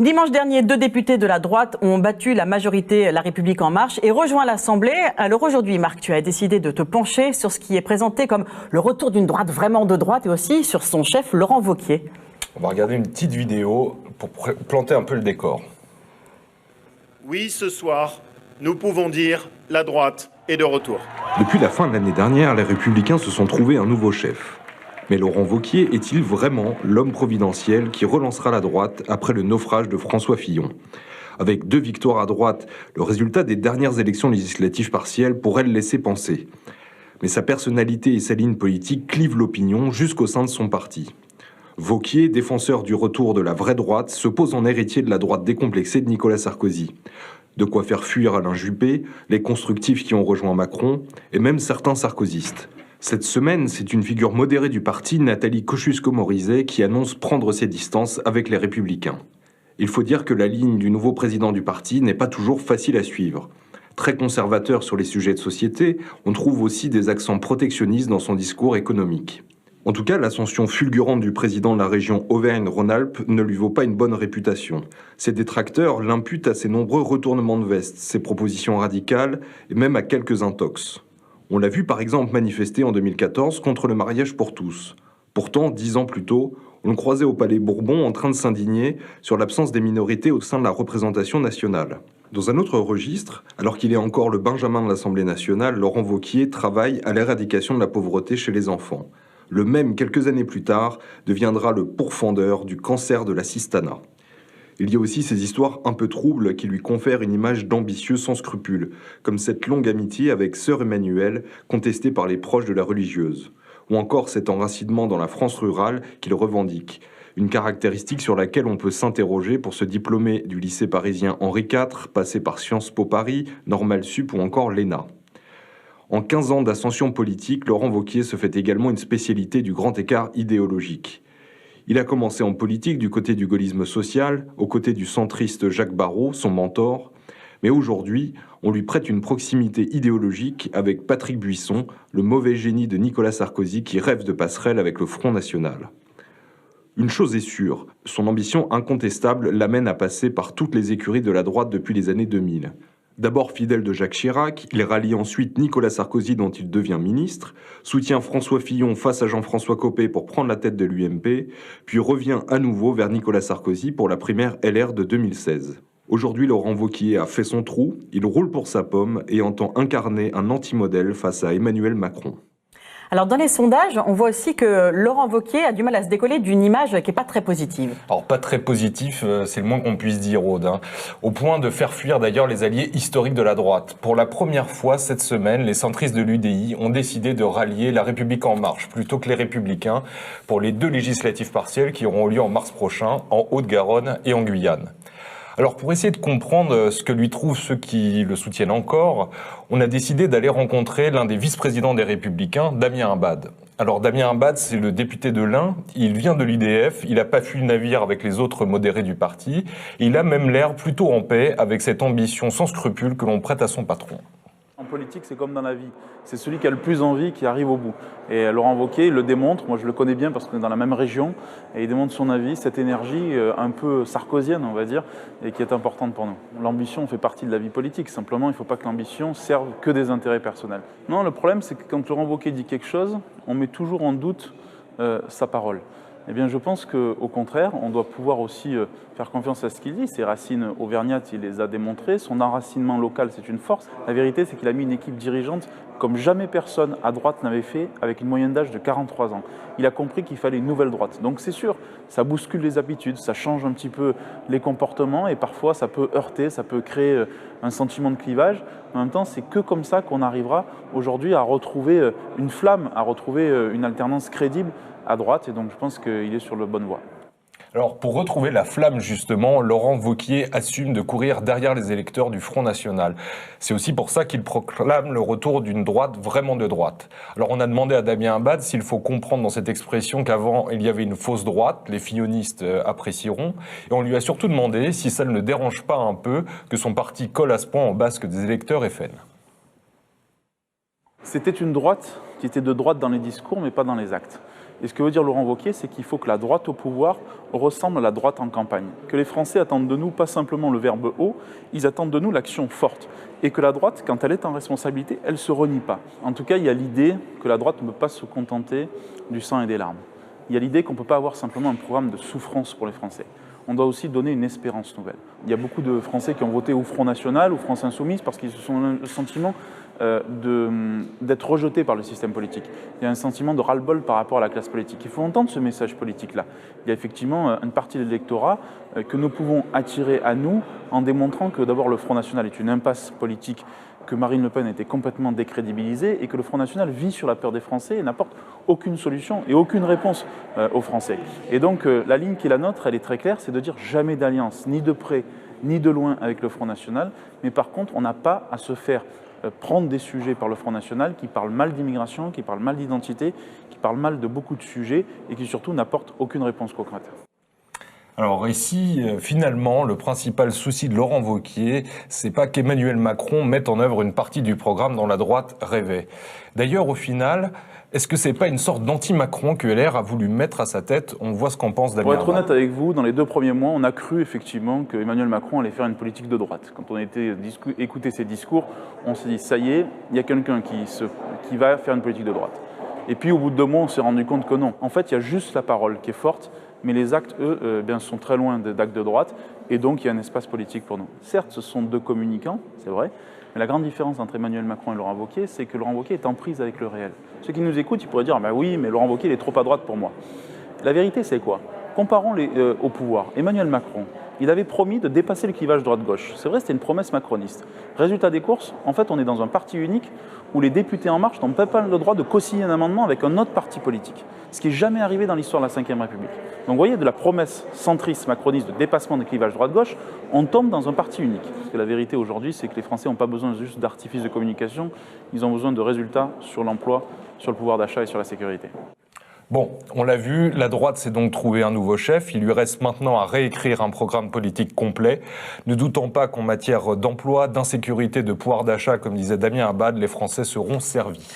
Dimanche dernier, 2 députés de la droite ont battu la majorité La République En Marche et rejoint l'Assemblée. Alors aujourd'hui, Marc, tu as décidé de te pencher sur ce qui est présenté comme le retour d'une droite vraiment de droite et aussi sur son chef Laurent Wauquiez. On va regarder une petite vidéo pour planter un peu le décor. Oui, ce soir, nous pouvons dire la droite est de retour. Depuis la fin de l'année dernière, les Républicains se sont trouvés un nouveau chef. Mais Laurent Wauquiez est-il vraiment l'homme providentiel qui relancera la droite après le naufrage de François Fillon ? Avec 2 victoires à droite, le résultat des dernières élections législatives partielles pourrait le laisser penser. Mais sa personnalité et sa ligne politique clivent l'opinion jusqu'au sein de son parti. Wauquiez, défenseur du retour de la vraie droite, se pose en héritier de la droite décomplexée de Nicolas Sarkozy. De quoi faire fuir Alain Juppé, les constructifs qui ont rejoint Macron, et même certains sarkozystes. Cette semaine, c'est une figure modérée du parti, Nathalie Kosciusko-Morizet, qui annonce prendre ses distances avec les Républicains. Il faut dire que la ligne du nouveau président du parti n'est pas toujours facile à suivre. Très conservateur sur les sujets de société, on trouve aussi des accents protectionnistes dans son discours économique. En tout cas, l'ascension fulgurante du président de la région Auvergne-Rhône-Alpes ne lui vaut pas une bonne réputation. Ses détracteurs l'imputent à ses nombreux retournements de veste, ses propositions radicales et même à quelques intox. On l'a vu par exemple manifester en 2014 contre le mariage pour tous. Pourtant, 10 ans plus tôt, on le croisait au Palais Bourbon en train de s'indigner sur l'absence des minorités au sein de la représentation nationale. Dans un autre registre, alors qu'il est encore le Benjamin de l'Assemblée nationale, Laurent Wauquiez travaille à l'éradication de la pauvreté chez les enfants. Le même, quelques années plus tard, deviendra le pourfendeur du cancer de la cistana. Il y a aussi ces histoires un peu troubles qui lui confèrent une image d'ambitieux sans scrupules, comme cette longue amitié avec sœur Emmanuelle, contestée par les proches de la religieuse, ou encore cet enracinement dans la France rurale qu'il revendique, une caractéristique sur laquelle on peut s'interroger pour ce diplômé du lycée parisien Henri IV, passé par Sciences Po Paris, Normal Sup ou encore l'ENA. En 15 ans d'ascension politique, Laurent Wauquiez se fait également une spécialité du grand écart idéologique. Il a commencé en politique du côté du gaullisme social, aux côtés du centriste Jacques Barrot, son mentor. Mais aujourd'hui, on lui prête une proximité idéologique avec Patrick Buisson, le mauvais génie de Nicolas Sarkozy qui rêve de passerelle avec le Front National. Une chose est sûre, son ambition incontestable l'amène à passer par toutes les écuries de la droite depuis les années 2000. D'abord fidèle de Jacques Chirac, il rallie ensuite Nicolas Sarkozy dont il devient ministre, soutient François Fillon face à Jean-François Copé pour prendre la tête de l'UMP, puis revient à nouveau vers Nicolas Sarkozy pour la primaire LR de 2016. Aujourd'hui, Laurent Wauquiez a fait son trou, il roule pour sa pomme et entend incarner un anti-modèle face à Emmanuel Macron. Alors dans les sondages, on voit aussi que Laurent Wauquiez a du mal à se décoller d'une image qui n'est pas très positive. Alors pas très positif, c'est le moins qu'on puisse dire, Aude. Au point de faire fuir d'ailleurs les alliés historiques de la droite. Pour la première fois cette semaine, les centristes de l'UDI ont décidé de rallier La République En Marche plutôt que les Républicains pour les 2 législatives partielles qui auront lieu en mars prochain en Haute-Garonne et en Guyane. Alors pour essayer de comprendre ce que lui trouvent ceux qui le soutiennent encore, on a décidé d'aller rencontrer l'un des vice-présidents des Républicains, Damien Abad. Alors Damien Abad, c'est le député de l'Ain, il vient de l'UDF, il n'a pas fui le navire avec les autres modérés du parti, et il a même l'air plutôt en paix avec cette ambition sans scrupule que l'on prête à son patron. En politique, c'est comme dans la vie. C'est celui qui a le plus envie qui arrive au bout. Et Laurent Wauquiez, il le démontre. Moi, je le connais bien parce qu'on est dans la même région. Et il démontre son avis, cette énergie un peu sarkozienne, on va dire, et qui est importante pour nous. L'ambition fait partie de la vie politique. Simplement, il ne faut pas que l'ambition serve que des intérêts personnels. Non, le problème, c'est que quand Laurent Wauquiez dit quelque chose, on met toujours en doute sa parole. Eh bien, je pense qu'au contraire, on doit pouvoir aussi faire confiance à ce qu'il dit. Ses racines auvergnates, il les a démontrées. Son enracinement local, c'est une force. La vérité, c'est qu'il a mis une équipe dirigeante comme jamais personne à droite n'avait fait, avec une moyenne d'âge de 43 ans. Il a compris qu'il fallait une nouvelle droite. Donc c'est sûr, ça bouscule les habitudes, ça change un petit peu les comportements et parfois ça peut heurter, ça peut créer un sentiment de clivage. En même temps, c'est que comme ça qu'on arrivera aujourd'hui à retrouver une flamme, à retrouver une alternance crédible à droite, et donc je pense qu'il est sur la bonne voie. Alors pour retrouver la flamme justement, Laurent Wauquiez assume de courir derrière les électeurs du Front National. C'est aussi pour ça qu'il proclame le retour d'une droite vraiment de droite. Alors on a demandé à Damien Abad s'il faut comprendre dans cette expression qu'avant il y avait une fausse droite, les fillonistes apprécieront, et on lui a surtout demandé si ça ne le dérange pas un peu que son parti colle à ce point en basque des électeurs FN. C'était une droite qui était de droite dans les discours mais pas dans les actes. Et ce que veut dire Laurent Wauquiez, c'est qu'il faut que la droite au pouvoir ressemble à la droite en campagne. Que les Français attendent de nous pas simplement le verbe haut, ils attendent de nous l'action forte. Et que la droite, quand elle est en responsabilité, elle ne se renie pas. En tout cas, il y a l'idée que la droite ne peut pas se contenter du sang et des larmes. Il y a l'idée qu'on ne peut pas avoir simplement un programme de souffrance pour les Français. On doit aussi donner une espérance nouvelle. Il y a beaucoup de Français qui ont voté au Front National, ou France Insoumise, parce qu'ils ont le sentiment d'être rejetés par le système politique. Il y a un sentiment de ras-le-bol par rapport à la classe politique. Il faut entendre ce message politique-là. Il y a effectivement une partie de l'électorat que nous pouvons attirer à nous en démontrant que d'abord le Front National est une impasse politique, que Marine Le Pen était complètement décrédibilisée et que le Front National vit sur la peur des Français et n'apporte aucune solution et aucune réponse aux Français. Et donc la ligne qui est la nôtre, elle est très claire, c'est de dire jamais d'alliance, ni de près, ni de loin avec le Front National, mais par contre on n'a pas à se faire prendre des sujets par le Front National qui parlent mal d'immigration, qui parlent mal d'identité, qui parlent mal de beaucoup de sujets et qui surtout n'apportent aucune réponse concrète. Alors ici, finalement, le principal souci de Laurent Wauquiez, c'est pas qu'Emmanuel Macron mette en œuvre une partie du programme dont la droite rêvait. D'ailleurs, au final, est-ce que c'est pas une sorte d'anti-Macron que LR a voulu mettre à sa tête? On voit ce qu'en pense Damien. Pour être honnête avec vous, dans les 2 premiers mois, on a cru effectivement que Emmanuel Macron allait faire une politique de droite. Quand on a écouté ses discours, on s'est dit ça y est, il y a quelqu'un qui va faire une politique de droite. Et puis au bout de 2 mois, on s'est rendu compte que non. En fait, il y a juste la parole qui est forte, mais les actes, eux, sont très loin d'actes de droite, et donc il y a un espace politique pour nous. Certes, ce sont 2 communicants, c'est vrai, mais la grande différence entre Emmanuel Macron et Laurent Wauquiez, c'est que Laurent Wauquiez est en prise avec le réel. Ceux qui nous écoutent, ils pourraient dire bah oui, mais Laurent Wauquiez, il est trop à droite pour moi. La vérité, c'est quoi? Comparons au pouvoir. Emmanuel Macron, il avait promis de dépasser le clivage droite-gauche. C'est vrai, c'était une promesse macroniste. Résultat des courses, en fait, on est dans un parti unique où les députés En Marche n'ont pas le droit de co-signer un amendement avec un autre parti politique. Ce qui n'est jamais arrivé dans l'histoire de la Ve République. Donc vous voyez, de la promesse centriste macroniste de dépassement des clivages droite-gauche, on tombe dans un parti unique. Parce que la vérité aujourd'hui, c'est que les Français n'ont pas besoin juste d'artifices de communication, ils ont besoin de résultats sur l'emploi, sur le pouvoir d'achat et sur la sécurité. Bon, on l'a vu, la droite s'est donc trouvé un nouveau chef. Il lui reste maintenant à réécrire un programme politique complet. Ne doutons pas qu'en matière d'emploi, d'insécurité, de pouvoir d'achat, comme disait Damien Abad, les Français seront servis.